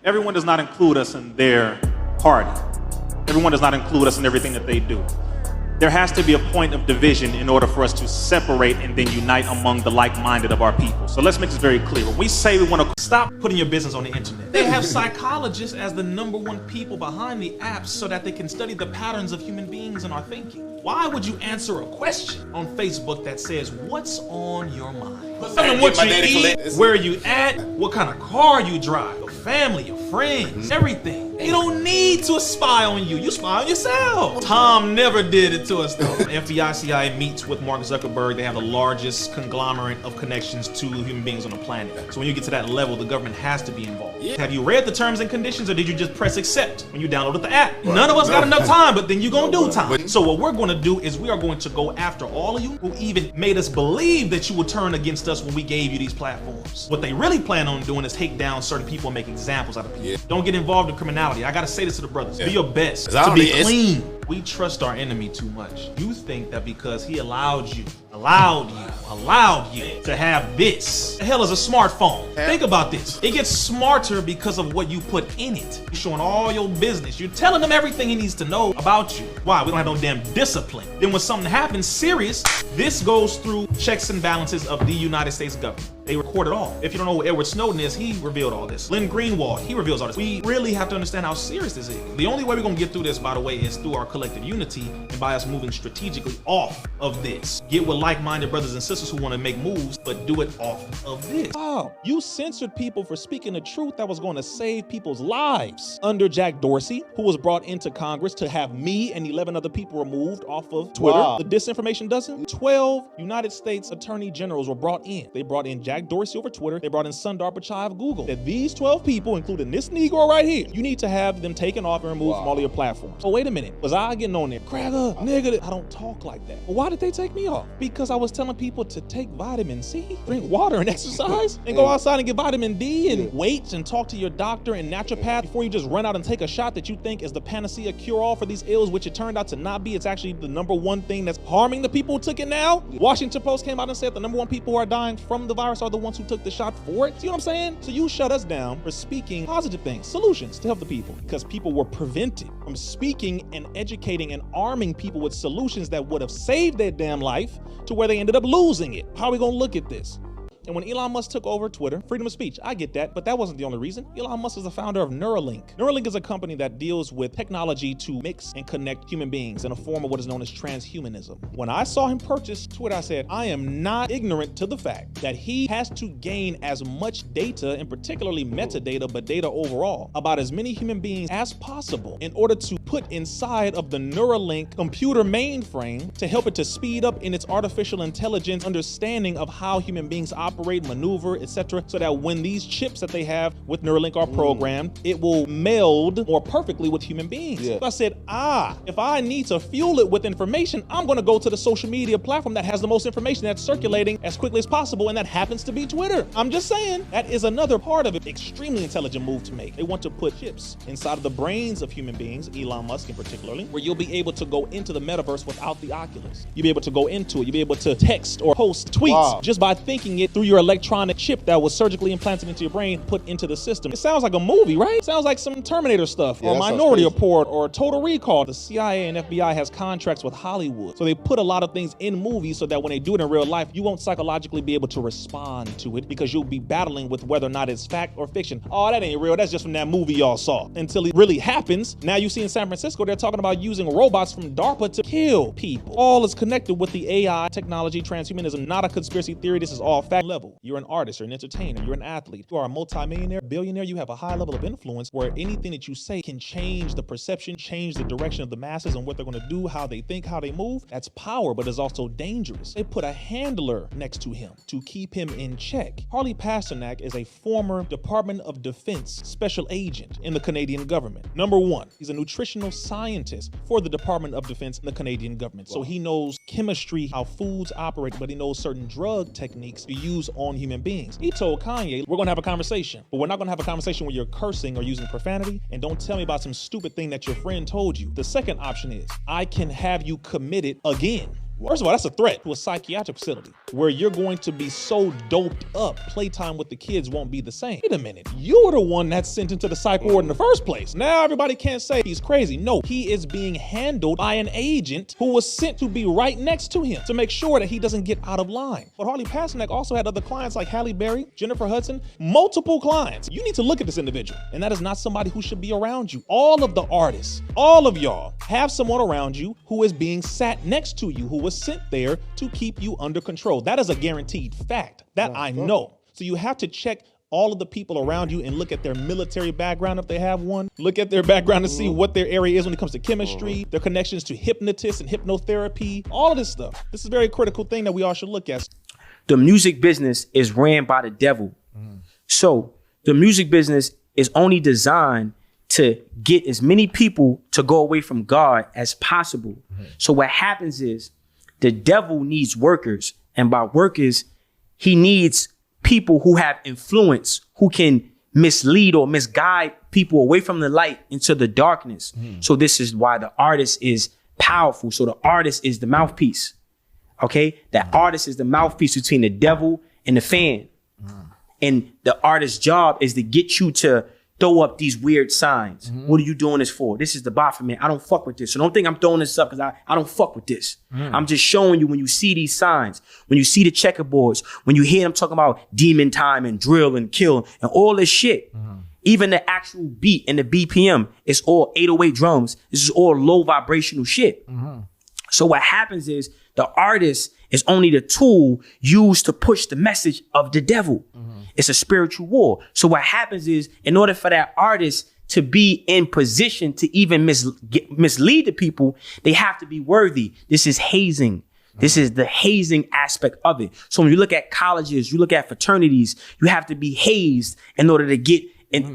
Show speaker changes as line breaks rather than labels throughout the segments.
Everyone does not include us in their party. Everyone does not include us in everything that they do. There has to be a point of division in order for us to separate and then unite among the like-minded of our people. So let's make this very clear. When we say we want to stop putting your business on the internet, they have psychologists as the #1 people behind the apps so that they can study the patterns of human beings and our thinking. Why would you answer a question on Facebook that says, what's on your mind? Tell them what you eat, where you at, what kind of car you drive, your family, your friends, everything. You don't need to spy on you. You spy on yourself. Tom never did it to us though. FBI, CIA meets with Mark Zuckerberg. They have the largest conglomerate of connections to human beings on the planet. So when you get to that level, the government has to be involved. Have you read the terms and conditions, or did you just press accept when you downloaded the app? None of us got enough time, but then you're gonna do time. So what we're gonna do is we are going to go after all of you who even made us believe that you would turn against us when we gave you these platforms. What they really plan on doing is take down certain people and make examples out of people. Don't get involved in criminality. I gotta say this to the brothers. Be your best. To be clean. We trust our enemy too much. You think that because he allowed you to have this. The hell is a smartphone? Think about this. It gets smarter because of what you put in it. You're showing all your business. You're telling him everything he needs to know about you. Why? We don't have no damn discipline. Then when something happens serious, this goes through checks and balances of the United States government. They record it all. If you don't know who Edward Snowden is, he revealed all this. Len Greenwald, he reveals all this. We really have to understand how serious this is. The only way we're gonna get through this, by the way, is through our collective unity and by us moving strategically off of this. Get with like-minded brothers and sisters who wanna make moves, but do it off of this. Oh, you censored people for speaking the truth that was gonna save people's lives. Under Jack Dorsey, who was brought into Congress to have me and 11 other people removed off of Twitter. The disinformation doesn't. 12 United States Attorney Generals were brought in. They brought in Jack Dorsey over Twitter. They brought in Sundar Pichai of Google. That these 12 people, including this Negro right here, you need to have them taken off and removed from all of your platforms. Oh, wait a minute. Was I getting on there? Cracker, nigga, I don't talk like that. But why did they take me off? Because I was telling people to take vitamin C, drink water and exercise, and go outside and get vitamin D and wait and talk to your doctor and naturopath before you just run out and take a shot that you think is the panacea cure-all for these ills, which it turned out to not be. It's actually the #1 thing that's harming the people who took it now. Washington Post came out and said the #1 people who are dying from the virus are the ones who took the shot for it. See what I'm saying? So you shut us down for speaking positive things, solutions to help the people, because people were prevented from speaking and educating and arming people with solutions that would have saved their damn life to where they ended up losing it. How are we gonna look at this? And when Elon Musk took over Twitter, freedom of speech, I get that, but that wasn't the only reason. Elon Musk is the founder of Neuralink. Neuralink is a company that deals with technology to mix and connect human beings in a form of what is known as transhumanism. When I saw him purchase Twitter, I said, I am not ignorant to the fact that he has to gain as much data, and particularly metadata, but data overall, about as many human beings as possible in order to put inside of the Neuralink computer mainframe to help it to speed up in its artificial intelligence understanding of how human beings operate, maneuver, etc., so that when these chips that they have with Neuralink are programmed, it will meld more perfectly with human beings. So I said, if I need to fuel it with information, I'm gonna go to the social media platform that has the most information that's circulating as quickly as possible, and that happens to be Twitter. I'm just saying, that is another part of it. Extremely intelligent move to make. They want to put chips inside of the brains of human beings, Elon Musk in particularly, where you'll be able to go into the metaverse without the Oculus. You'll be able to go into it. You'll be able to text or post tweets just by thinking it through your electronic chip that was surgically implanted into your brain, put into the system. It sounds like a movie, right? It sounds like some Terminator stuff, or Minority Report, or Total Recall. The CIA and FBI has contracts with Hollywood, so they put a lot of things in movies so that when they do it in real life, you won't psychologically be able to respond to it because you'll be battling with whether or not it's fact or fiction. Oh, that ain't real. That's just from that movie y'all saw. Until it really happens. Now you see in San Francisco, they're talking about using robots from DARPA to kill people. All is connected with the AI technology, transhumanism, not a conspiracy theory. This is all fact level. You're an artist, you're an entertainer, you're an athlete, you are a multimillionaire, billionaire, you have a high level of influence where anything that you say can change the perception, change the direction of the masses and what they're gonna do, how they think, how they move. That's power, but it's also dangerous. They put a handler next to him to keep him in check. Harley Pasternak is a former Department of Defense special agent in the Canadian government. #1, he's a nutritional scientist for the Department of Defense in the Canadian government. So he knows chemistry, how foods operate, but he knows certain drug techniques to use on human beings. He told Kanye, we're gonna have a conversation, but we're not gonna have a conversation where you're cursing or using profanity, and don't tell me about some stupid thing that your friend told you. The second option is, I can have you committed again. First of all, that's a threat to a psychiatric facility where you're going to be so doped up, playtime with the kids won't be the same. Wait a minute, you were the one that's sent into the psych ward in the first place. Now everybody can't say he's crazy. No, he is being handled by an agent who was sent to be right next to him to make sure that he doesn't get out of line. But Harley Pasternak also had other clients like Halle Berry, Jennifer Hudson, multiple clients. You need to look at this individual, and that is not somebody who should be around you. All of the artists, all of y'all have someone around you who is being sat next to you, who was sent there to keep you under control. That is a guaranteed fact. That I know. So you have to check all of the people around you and look at their military background if they have one. Look at their background to see what their area is when it comes to chemistry, their connections to hypnotists and hypnotherapy, all of this stuff. This is a very critical thing that we all should look at.
The music business is ran by the devil. So the music business is only designed to get as many people to go away from God as possible. So what happens is the devil needs workers, and by workers, he needs people who have influence, who can mislead or misguide people away from the light into the darkness. So this is why the artist is powerful. So the artist is the mouthpiece. Okay? The artist is the mouthpiece between the devil and the fan. And the artist's job is to get you to throw up these weird signs. What are you doing this for? This is the Baphomet. I don't fuck with this. So don't think I'm throwing this up because I don't fuck with this. I'm just showing you when you see these signs, when you see the checkerboards, when you hear them talking about demon time and drill and kill and all this shit. Even the actual beat and the BPM, it's all 808 drums. This is all low vibrational shit. So what happens is the artist is only the tool used to push the message of the devil. It's a spiritual war. So what happens is, in order for that artist to be in position to even mislead the people, they have to be worthy. This is hazing. This is the hazing aspect of it. So when you look at colleges, you look at fraternities, you have to be hazed in order to get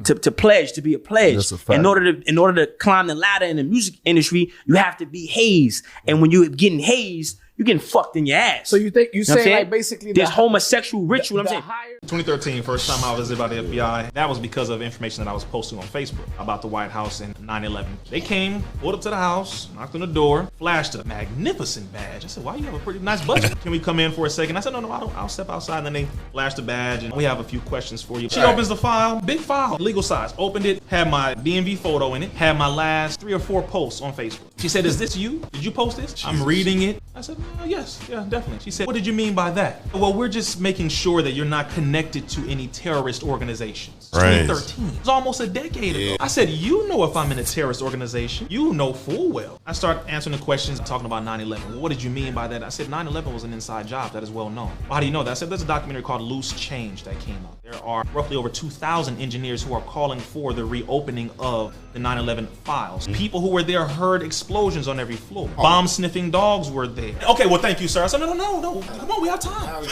to pledge, to be a pledge.
That's a fact.
In order to climb the ladder in the music industry, you have to be hazed. And when you're getting hazed, you're getting fucked in your ass.
So you think you say like basically
this homosexual ritual? I'm saying.
2013, first time I was visited by the FBI. That was because of information that I was posting on Facebook about the White House and 9/11. They came, pulled up to the house, knocked on the door, flashed a magnificent badge. I said, "Wow, you have a pretty nice budget. Can we come in for a second?" I said, "No, I'll step outside." And then they flashed the badge, and we have a few questions for you. She opens the file, big file, legal size. Opened it, had my DMV photo in it, had my last 3 or 4 posts on Facebook. She said, "Is this you? Did you post this?" I'm reading it. I said, "Yes, yeah, definitely." She said, "What did you mean by that?" "Well, we're just making sure that you're not connected to any terrorist organizations."
Right.
2013. It was almost a decade ago. I said, "You know if I'm in a terrorist organization. You know full well." I start answering the questions, talking about 9/11. Well, what did you mean by that? I said, 9/11 was an inside job. That is well known. Well, how do you know that? I said, there's a documentary called Loose Change that came out. There are roughly over 2,000 engineers who are calling for the reopening of the 9/11 files. People who were there heard explosions on every floor. Bomb sniffing dogs were there. Okay, well, thank you, sir. I said, no. Come on, we have time.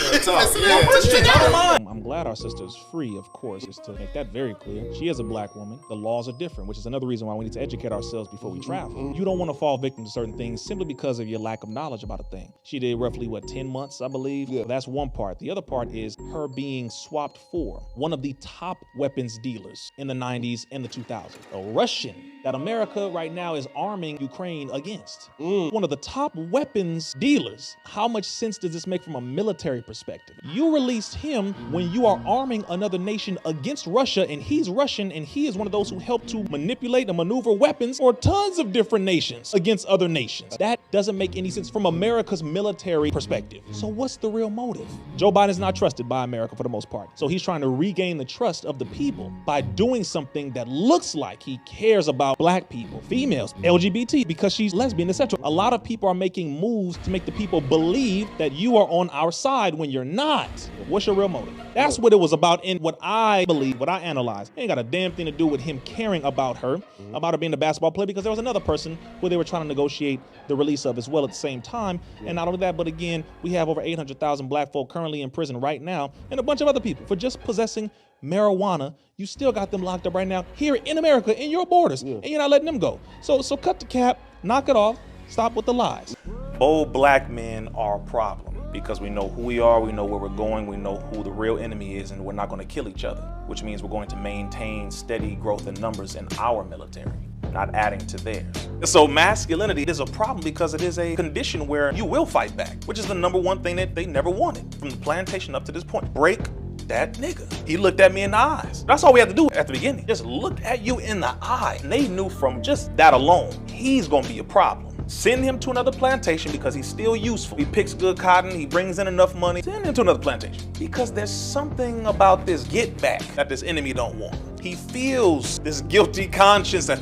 I'm glad our sister is free, of course, just to make that very clear. She is a black woman. The laws are different, which is another reason why we need to educate ourselves before we travel. You don't want to fall victim to certain things simply because of your lack of knowledge about a thing. She did roughly, 10 months, I believe? Yeah. That's one part. The other part is her being swapped for one of the top weapons dealers in the 90s and the 2000s. A Russian that America right now is arming Ukraine against. One of the top weapons dealers. How much sense does this make from a military perspective? You released him when you are arming another nation against Russia, and he's Russian, and he is one of those who helped to manipulate and maneuver weapons for tons of different nations against other nations. That doesn't make any sense from America's military perspective. So what's the real motive? Joe Biden is not trusted by America for the most part. So he's trying to regain the trust of the people by doing something that looks like he cares about black people, females, LGBT, because she's lesbian, etc. A lot of people are making moves to make the people believe that you are on our side when you're not. What's your real motive? That's what it was about. And what I believe, what I analyze, ain't got a damn thing to do with him caring about her being a basketball player, because there was another person who they were trying to negotiate the release of as well at the same time. And not only that, but again, we have over 800,000 black folk currently in prison right now, and a bunch of other people for just possessing marijuana. You still got them locked up right now here in America, in your borders, and you're not letting them go. So cut the cap, knock it off, stop with the lies. Bold black men are a problem because we know who we are, we know where we're going, we know who the real enemy is, and we're not going to kill each other, which means we're going to maintain steady growth in numbers in our military. not adding to theirs. So masculinity is a problem because it is a condition where you will fight back, which is the number one thing that they never wanted from the plantation up to this point. Break that nigga. He looked at me in the eyes. That's all we had to do at the beginning. Just looked at you in the eye. And they knew from just that alone, he's gonna be a problem. Send him to another plantation because he's still useful. He picks good cotton, he brings in enough money. Send him to another plantation. Because there's something about this get back that this enemy don't want. He feels this guilty conscience that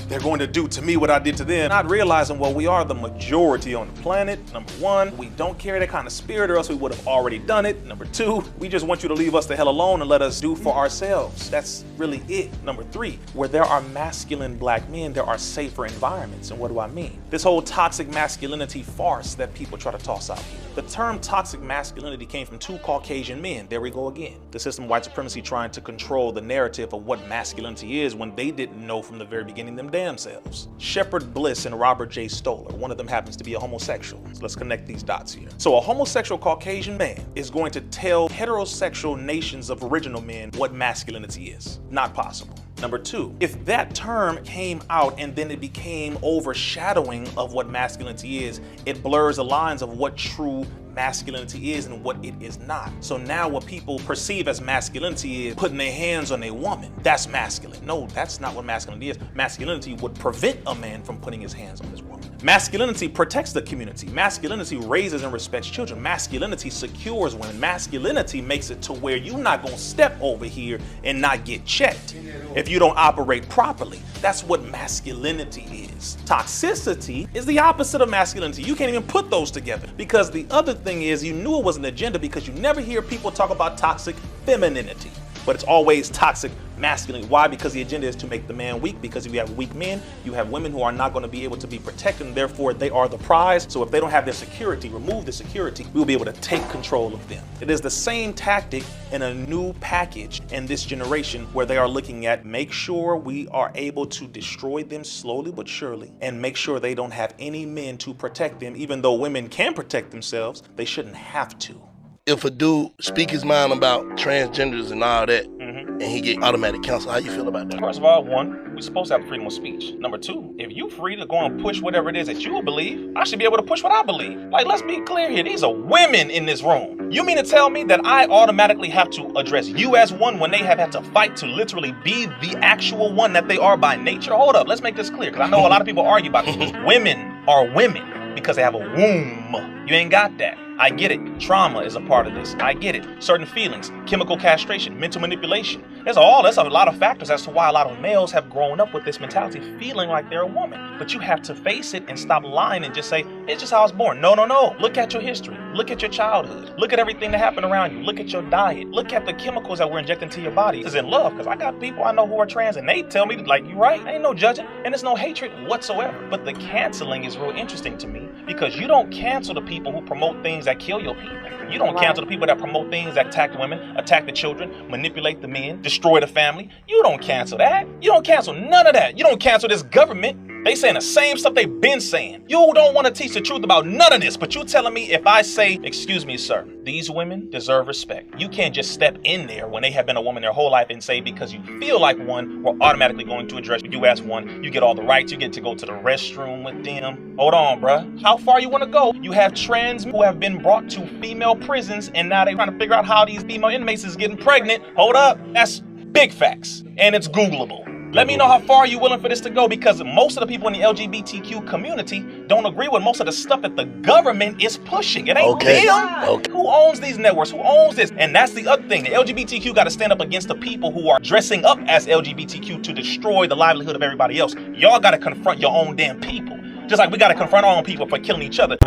they're going to do to me what I did to them. Not realizing, well, we are the majority on the planet. Number one, we don't carry that kind of spirit or else we would have already done it. Number two, we just want you to leave us the hell alone and let us do for ourselves. That's really it. Number three, where there are masculine black men, there are safer environments. And what do I mean? This whole toxic masculinity farce that people try to toss out here. The term toxic masculinity came from two Caucasian men. There we go again. The system of white supremacy trying to control the narrative of what masculinity is when they didn't know from the very beginning them damn selves. Shepard Bliss and Robert J. Stoller, one of them happens to be a homosexual. So let's connect these dots here. So a homosexual Caucasian man is going to tell heterosexual nations of original men what masculinity is. Not possible. Number two, if that term came out and then it became overshadowing of what masculinity is, it blurs the lines of what true masculinity is and what it is not. So now what people perceive as masculinity is putting their hands on a woman. That's masculine. No, that's not what masculinity is. Masculinity would prevent a man from putting his hands on his woman. Masculinity protects the community. Masculinity raises and respects children. Masculinity secures women. Masculinity makes it to where you're not gonna step over here and not get checked if you don't operate properly. That's what masculinity is. Toxicity is the opposite of masculinity. You can't even put those together because the other thing is you knew it was an agenda because you never hear people talk about toxic femininity, but it's always toxic masculinity. Why? Because the agenda is to make the man weak, because if you have weak men, you have women who are not going to be able to be protected and therefore they are the prize. So if they don't have their security, remove the security, we'll be able to take control of them. It is the same tactic in a new package in this generation where they are looking at make sure we are able to destroy them slowly but surely and make sure they don't have any men to protect them. Even though women can protect themselves, they shouldn't have to.
If a dude speak his mind about transgenders and all that, and he get automatic counsel, how you feel about that?
First of all, one, we're supposed to have freedom of speech. Number two, if you free to go and push whatever it is that you believe, I should be able to push what I believe. Like, let's be clear here. These are women in this room. You mean to tell me that I automatically have to address you as one when they have had to fight to literally be the actual one that they are by nature? Hold up, let's make this clear, because I know a lot of people argue about this. Women are women because they have a womb. You ain't got that. I get it. Trauma is a part of this. I get it. Certain feelings, chemical castration, mental manipulation. There's a lot of factors as to why a lot of males have grown up with this mentality, feeling like they're a woman. But you have to face it and stop lying and just say, it's just how I was born. No. Look at your history. Look at your childhood. Look at everything that happened around you. Look at your diet. Look at the chemicals that we're injecting into your body. It's in love, because I got people I know who are trans and they tell me, like, you're right. Ain't no judging and there's no hatred whatsoever. But the canceling is real interesting to me because you don't cancel the people who promote things that kill your people. You don't cancel the people that promote things that attack the women, attack the children, manipulate the men, destroy the family. You don't cancel that. You don't cancel none of that. You don't cancel this government. They saying the same stuff they've been saying. You don't want to teach the truth about none of this, but you telling me if I say, excuse me, sir, these women deserve respect. You can't just step in there when they have been a woman their whole life and say because you feel like one, we're automatically going to address you as one. You get all the rights. You get to go to the restroom with them. Hold on, bruh. How far you want to go? You have trans who have been brought to female prisons and now they're trying to figure out how these female inmates is getting pregnant. Hold up. That's big facts. And it's Googleable. Let me know how far you're willing for this to go, because most of the people in the LGBTQ community don't agree with most of the stuff that the government is pushing. It ain't them. Okay. Who owns these networks? Who owns this? And that's the other thing. The LGBTQ got to stand up against the people who are dressing up as LGBTQ to destroy the livelihood of everybody else. Y'all got to confront your own damn people. Just like we got to confront our own people for killing each other.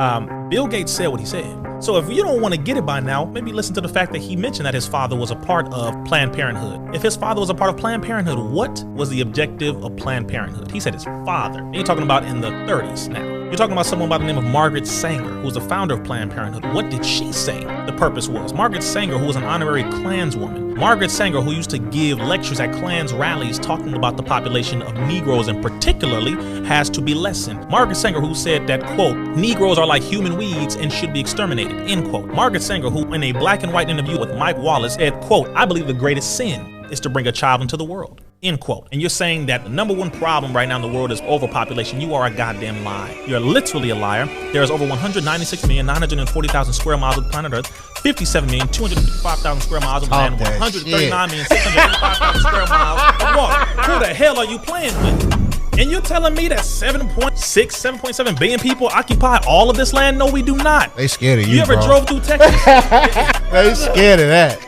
Bill Gates said what he said. So if you don't want to get it by now, maybe listen to the fact that he mentioned that his father was a part of Planned Parenthood. If his father was a part of Planned Parenthood, what was the objective of Planned Parenthood? He said his father. And you're talking about in the 30s now. You're talking about someone by the name of Margaret Sanger, who's the founder of Planned Parenthood. What did she say the purpose was? Margaret Sanger, who was an honorary Klanswoman. Margaret Sanger, who used to give lectures at Klans rallies talking about the population of Negroes and particularly has to be lessened. Margaret Sanger, who said that, quote, Negroes are like human weeds and should be exterminated, end quote. Margaret Sanger, who in a black and white interview with Mike Wallace said, quote, I believe the greatest sin is to bring a child into the world. End quote. And you're saying that the number one problem right now in the world is overpopulation. You are a goddamn liar. You're literally a liar. There is over 196,940,000 square miles of planet Earth, 57,255,000 square miles of land, 139,685,000 square miles of water. Who the hell are you playing with? And you're telling me that 7.7 billion people occupy all of this land? No, we do not.
They scared of you,
You ever
bro.
drove through Texas?
They scared of that.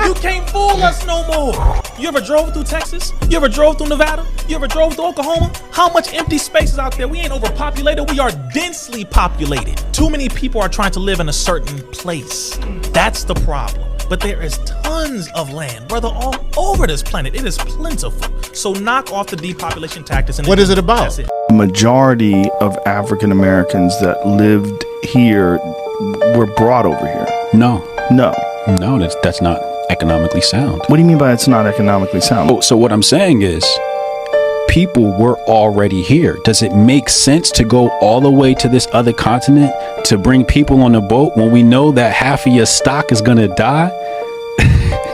You can't fool us no more. You ever drove through Texas? You ever drove through Nevada? You ever drove through Oklahoma? How much empty space is out there? We ain't overpopulated. We are densely populated. Too many people are trying to live in a certain place. That's the problem. But there is tons of land, brother, all over this planet. It is plentiful. So knock off the depopulation tactics. And
What is it about?
That's it.
Majority of African Americans that lived here were brought over here.
No,
No.
that's not economically sound.
What do you mean by it's not economically sound?
So what I'm saying is, people were already here. Does it make sense to go all the way to this other continent to bring people on a boat when we know that half of your stock is gonna die?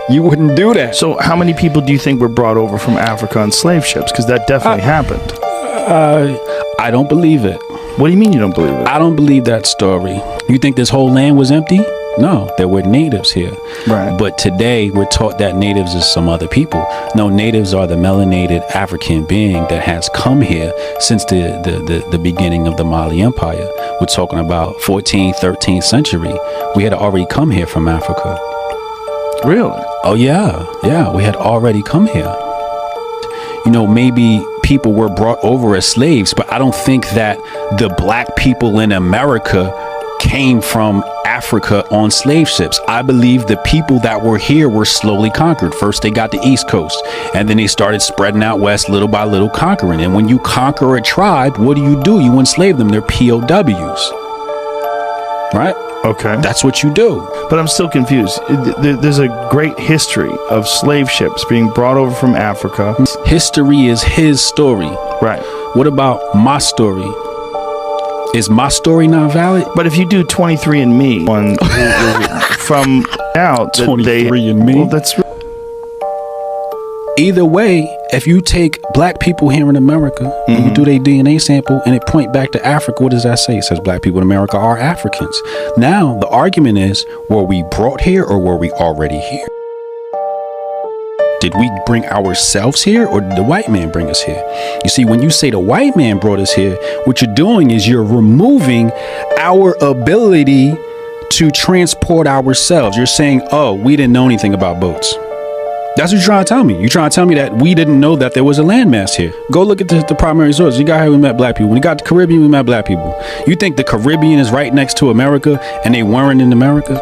You wouldn't do that.
So how many people do you think were brought over from Africa on slave ships? Because that definitely happened.
I don't believe it.
What do you mean you don't believe it?
I don't believe that story. You think this whole land was empty? No, there were natives here.
Right.
But today we're taught that natives is some other people. No, natives are the melanated African being that has come here since the beginning of the Mali Empire. We're talking about 14th, 13th century. We had already come here from Africa.
Really?
Oh yeah, we had already come here. You know, maybe people were brought over as slaves, but I don't think that the black people in America came from Africa on slave ships. I believe the people that were here were slowly conquered. First they got the East Coast, and then they started spreading out west little by little, conquering. And when you conquer a tribe, what do? You enslave them. They're POWs. Right?
Okay.
That's what you do.
But I'm still confused. There's a great history of slave ships being brought over from Africa.
History is his story.
Right.
What about my story? Is my story not valid?
But if you do 23andMe on from out that
23andMe?
well, that's
Either way, if you take black people here in America and you do their DNA sample and it point back to Africa, what does that say? It says black people in America are Africans. Now, the argument is, were we brought here or were we already here? Did we bring ourselves here or did the white man bring us here? You see, when you say the white man brought us here, what you're doing is you're removing our ability to transport ourselves. You're saying, oh, we didn't know anything about boats. That's what you're trying to tell me. You're trying to tell me that we didn't know that there was a landmass here. Go look at the primary source. You got here, we met black people. When we got to the Caribbean, we met black people. You think the Caribbean is right next to America and they weren't in America?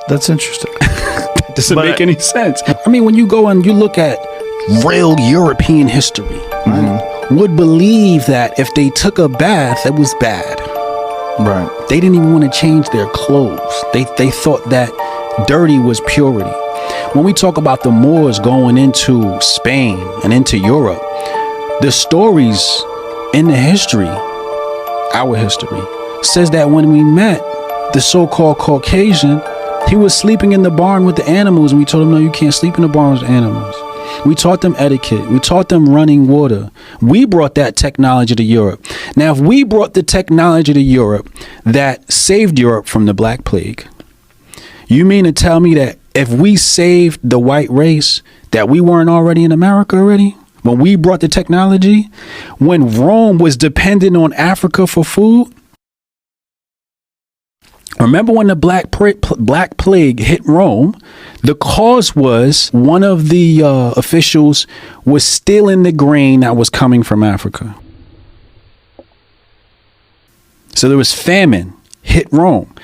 That's interesting.
Doesn't
But-
make any sense. I mean, when you go and you look at real European history, right, would believe that if they took a bath, it was bad.
Right.
They didn't even want to change their clothes. They thought that dirty was purity. When we talk about the Moors going into Spain and into Europe, the stories in the history, our history, says that when we met the so-called Caucasian, he was sleeping in the barn with the animals, and we told him, no, you can't sleep in the barn with the animals. We taught them etiquette. We taught them running water. We brought that technology to Europe. Now, if we brought the technology to Europe that saved Europe from the Black Plague, you mean to tell me that if we saved the white race, that we weren't already in America already? When we brought the technology? When Rome was dependent on Africa for food? Remember when the Black Plague hit Rome? The cause was one of the officials was stealing the grain that was coming from Africa. So there was famine hit Rome.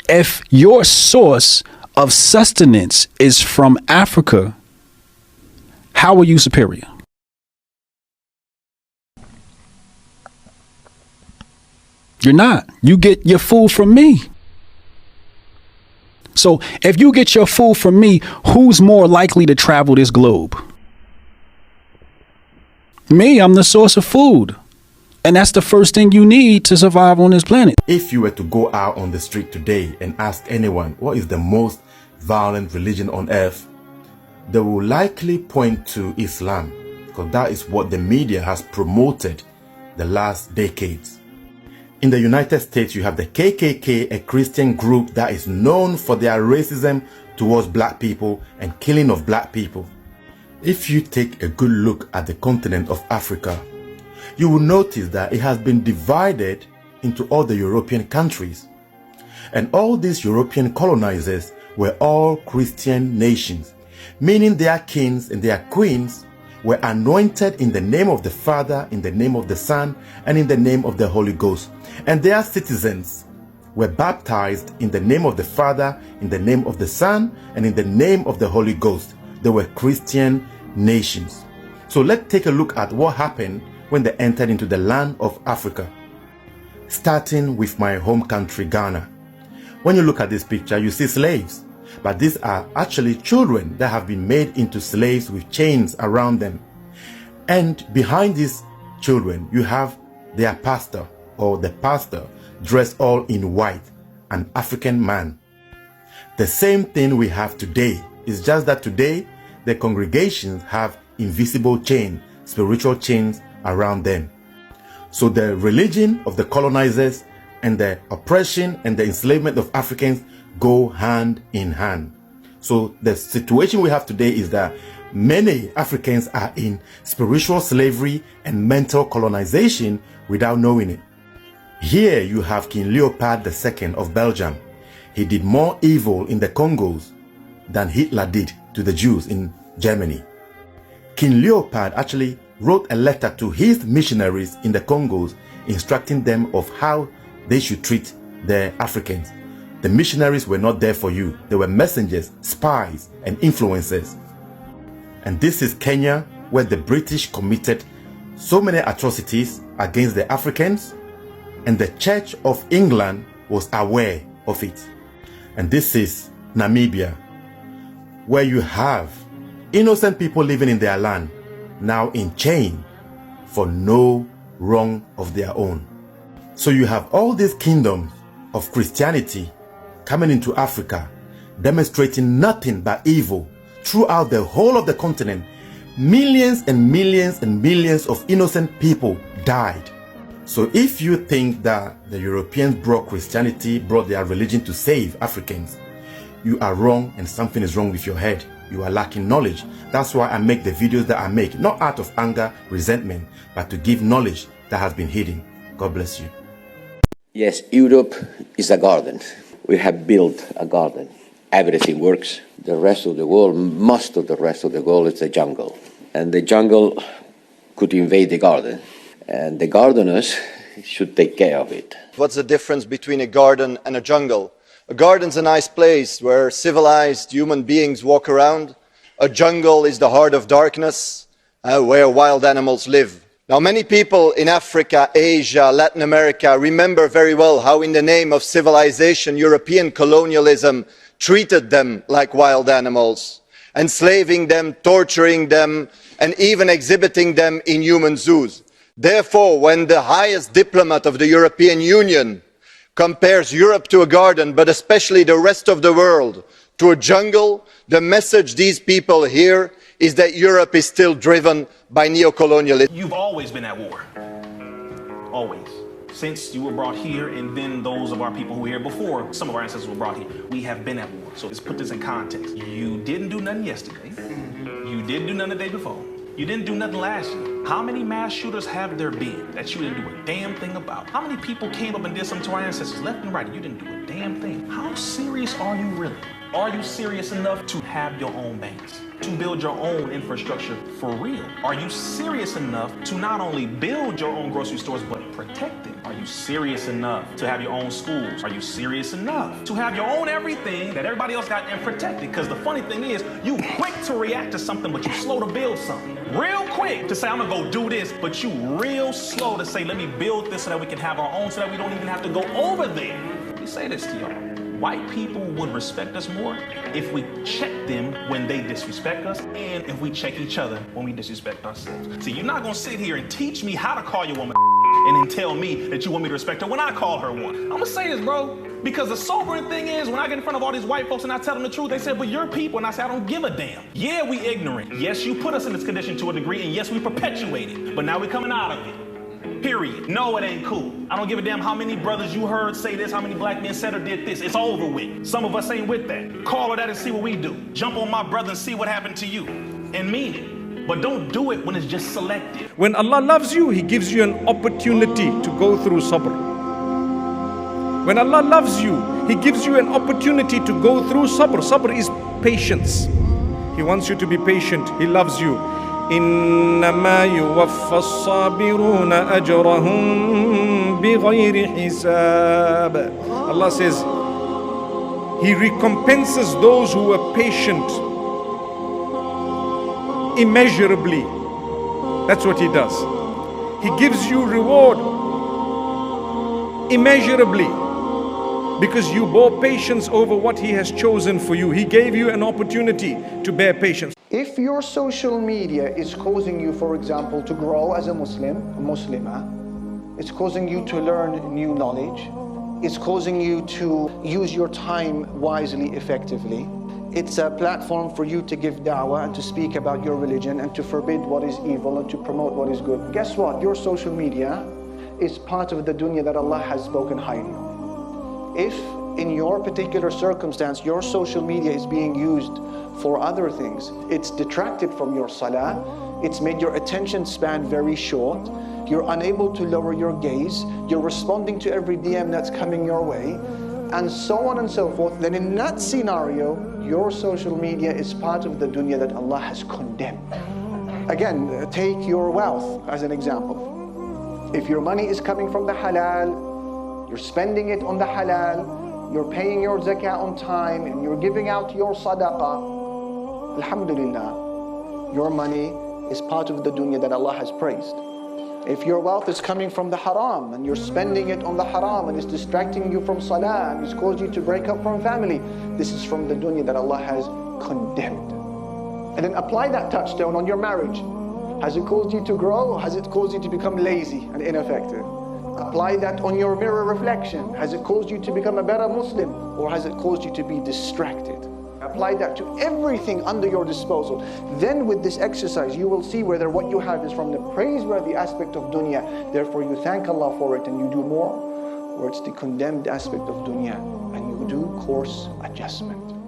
If your source of sustenance is from Africa, how are you superior? You're not. You get your food from me. So if you get your food from me, who's more likely to travel this globe? Me, I'm the source of food. And that's the first thing you need to survive on this planet.
If you were to go out on the street today and ask anyone what is the most violent religion on earth, they will likely point to Islam, because that is what the media has promoted the last decades. In the United States, you have the KKK, a Christian group that is known for their racism towards black people and killing of black people. If you take a good look at the continent of Africa, you will notice that it has been divided into all the European countries. And all these European colonizers were all Christian nations, meaning their kings and their queens were anointed in the name of the Father, in the name of the Son, and in the name of the Holy Ghost. And their citizens were baptized in the name of the Father, in the name of the Son, and in the name of the Holy Ghost. They were Christian nations. So let's take a look at what happened when they entered into the land of Africa. Starting with my home country, Ghana. When you look at this picture, you see slaves. But these are actually children that have been made into slaves with chains around them. And behind these children, you have their pastor, or the pastor, dressed all in white, an African man. The same thing we have today. It's just that today, the congregations have invisible chains, spiritual chains around them. So the religion of the colonizers and the oppression and the enslavement of Africans go hand in hand. So the situation we have today is that many Africans are in spiritual slavery and mental colonization without knowing it. Here you have King Leopold II of Belgium. He did more evil in the Congos than Hitler did to the Jews in Germany. King Leopold actually wrote a letter to his missionaries in the Congos instructing them of how they should treat the Africans. The missionaries were not there for you. They were messengers, spies, and influencers. And this is Kenya, where the British committed so many atrocities against the Africans, and the Church of England was aware of it. And this is Namibia, where you have innocent people living in their land, now in chain for no wrong of their own. So you have all these kingdoms of Christianity coming into Africa, demonstrating nothing but evil throughout the whole of the continent. Millions and millions and millions of innocent people died. So if you think that the Europeans brought Christianity, brought their religion to save Africans, you are wrong, and something is wrong with your head. You are lacking knowledge. That's why I make the videos that I make, not out of anger, resentment, but to give knowledge that has been hidden. God bless you.
Yes, Europe is a garden. We have built a garden. Everything works. The rest of the world, most of the rest of the world is a jungle. And the jungle could invade the garden. And the gardeners should take care of it.
What's the difference between a garden and a jungle? A garden's a nice place where civilized human beings walk around. A jungle is the heart of darkness, where wild animals live. Now, many people in Africa, Asia, Latin America remember very well how in the name of civilization, European colonialism treated them like wild animals, enslaving them, torturing them, and even exhibiting them in human zoos. Therefore, when the highest diplomat of the European Union compares Europe to a garden, but especially the rest of the world to a jungle, the message these people hear is that Europe is still driven by neocolonialism.
You've always been at war. Always. Since you were brought here, and then those of our people who were here before, some of our ancestors were brought here, we have been at war. So let's put this in context. You didn't do nothing yesterday. You didn't do nothing the day before. You didn't do nothing last year. How many mass shooters have there been that you didn't do a damn thing about? How many people came up and did something to our ancestors left and right and you didn't do a damn thing? How serious are you really? Are you serious enough to have your own banks? To build your own infrastructure for real? Are you serious enough to not only build your own grocery stores, but protect them? Are you serious enough to have your own schools? Are you serious enough to have your own everything that everybody else got and protected? Because the funny thing is, you quick to react to something, but you slow to build something. Real quick to say, I'm gonna go do this, but you real slow to say, let me build this so that we can have our own, so that we don't even have to go over there. Let me say this to y'all. White people would respect us more if we check them when they disrespect us, and if we check each other when we disrespect ourselves. See, you're not gonna sit here and teach me how to call your woman and then tell me that you want me to respect her when I call her one. I'm gonna say this, bro. Because the sobering thing is, when I get in front of all these white folks and I tell them the truth, they say, but you're people. And I say, I don't give a damn. Yeah, we ignorant. Yes, you put us in this condition to a degree, and yes, we perpetuate it. But now we're coming out of it. Period. No, it ain't cool. I don't give a damn how many brothers you heard say this, how many black men said or did this. It's over with. Some of us ain't with that. Call her that and see what we do. Jump on my brother and see what happened to you. And mean it. But don't do it when it's just selective.
When Allah loves you, He gives you an opportunity to go through sabr. When Allah loves you, He gives you an opportunity to go through sabr. Sabr is patience. He wants you to be patient. He loves you. إنما يوفى الصابرون أجرهم بغير حساب. Allah says He recompenses those who are patient immeasurably. That's what He does. He gives you reward immeasurably because you bore patience over what He has chosen for you. He gave you an opportunity to bear patience.
If your social media is causing you, for example, to grow as a Muslim, a Muslimah, it's causing you to learn new knowledge, it's causing you to use your time wisely, effectively, it's a platform for you to give da'wah and to speak about your religion and to forbid what is evil and to promote what is good. Guess what? Your social media is part of the dunya that Allah has spoken highly of. If in your particular circumstance, your social media is being used for other things, it's detracted from your salah, it's made your attention span very short, you're unable to lower your gaze, you're responding to every DM that's coming your way, and so on and so forth, then in that scenario, your social media is part of the dunya that Allah has condemned. Again, take your wealth as an example. If your money is coming from the halal, you're spending it on the halal, you're paying your zakah on time, and you're giving out your sadaqah, alhamdulillah, your money is part of the dunya that Allah has praised. If your wealth is coming from the haram and you're spending it on the haram and it's distracting you from salah and it's caused you to break up from family, this is from the dunya that Allah has condemned. And then apply that touchstone on your marriage. Has it caused you to grow, or has it caused you to become lazy and ineffective? Apply that on your mirror reflection. Has it caused you to become a better Muslim, or has it caused you to be distracted? Apply that to everything under your disposal. Then with this exercise, you will see whether what you have is from the praiseworthy aspect of dunya, therefore you thank Allah for it and you do more, or it's the condemned aspect of dunya and you do course adjustment.